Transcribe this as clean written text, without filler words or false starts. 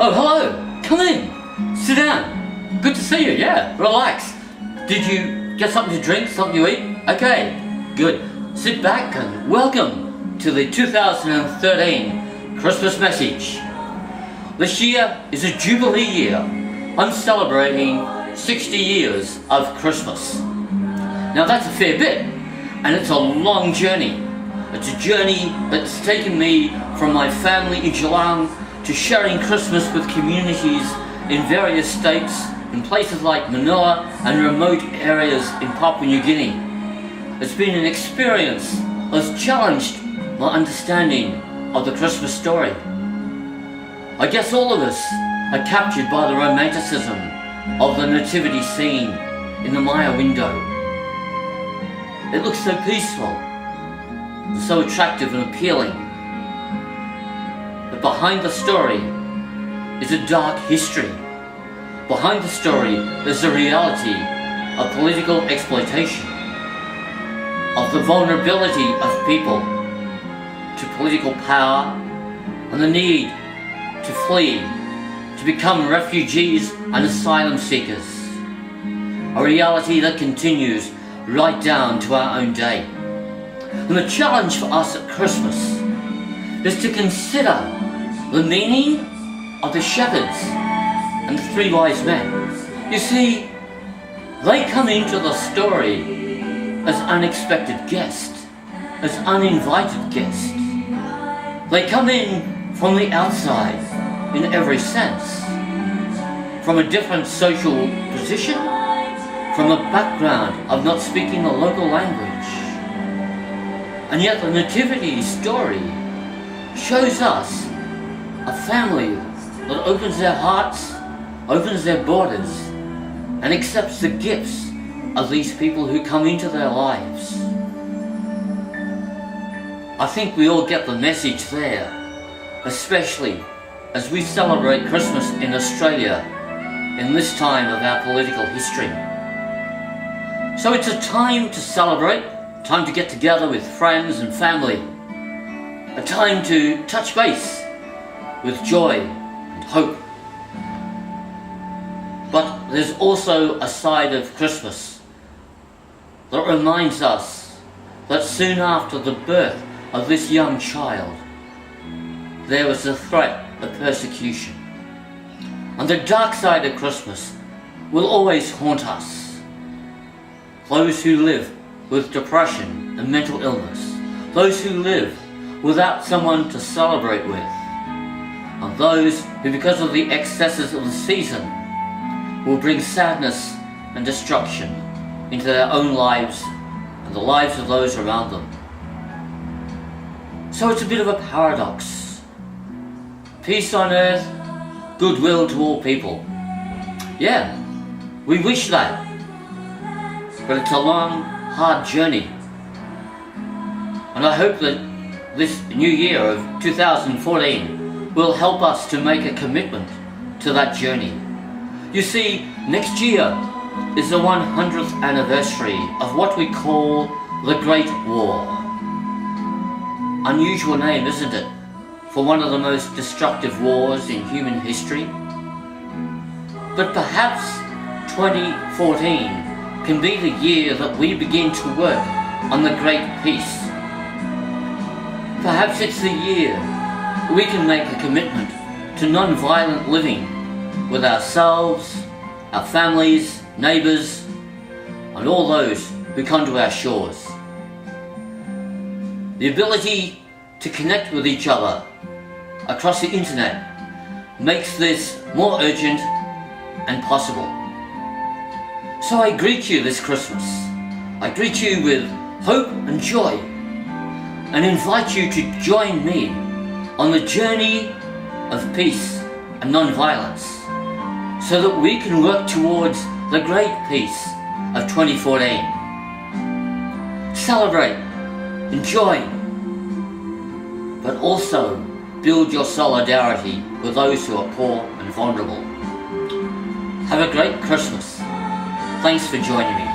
Oh, hello. Come in. Sit down. Good to see you. Yeah, relax. Did you get something to drink, something to eat? Okay, good. Sit back and welcome to the 2013 Christmas message. This year is a Jubilee year. I'm celebrating 60 years of Christmas. Now that's a fair bit, and it's a long journey. It's a journey that's taken me from my family in Geelong to sharing Christmas with communities in various states, in places like Manila and remote areas in Papua New Guinea. It's been an experience that's challenged my understanding of the Christmas story. I guess all of us are captured by the romanticism of the nativity scene in the Maya window. It looks so peaceful and so attractive and appealing. But behind the story is a dark history. Behind the story is the reality of political exploitation, of the vulnerability of people to political power, and the need to flee, to become refugees and asylum seekers. A reality that continues right down to our own day. And the challenge for us at Christmas is to consider the meaning of the shepherds and the three wise men. You see, they come into the story as unexpected guests, as uninvited guests. They come in from the outside in every sense, from a different social position, from a background of not speaking the local language. And yet the nativity story shows us a family that opens their hearts, opens their borders, and accepts the gifts of these people who come into their lives. I think we all get the message there, especially as we celebrate Christmas in Australia in this time of our political history. So it's a time to celebrate, a time to get together with friends and family, a time to touch base with joy and hope. But there's also a side of Christmas that reminds us that soon after the birth of this young child, there was a threat of persecution. And the dark side of Christmas will always haunt us. Those who live with depression and mental illness, those who live without someone to celebrate with, and those who, because of the excesses of the season, will bring sadness and destruction into their own lives and the lives of those around them. So it's a bit of a paradox. Peace on earth, goodwill to all people. Yeah, we wish that. But it's a long, hard journey. And I hope that this new year of 2014 will help us to make a commitment to that journey. You see, next year is the 100th anniversary of what we call the Great War. Unusual name, isn't it, for one of the most destructive wars in human history? But perhaps 2014 can be the year that we begin to work on the Great Peace. Perhaps it's the year we can make a commitment to non-violent living with ourselves, our families, neighbours, and all those who come to our shores. The ability to connect with each other across the internet makes this more urgent and possible. So I greet you this Christmas. I greet you with hope and joy, and invite you to join me on the journey of peace and non-violence, so that we can work towards the great peace of 2014. Celebrate, enjoy, but also build your solidarity with those who are poor and vulnerable. Have a great Christmas. Thanks for joining me.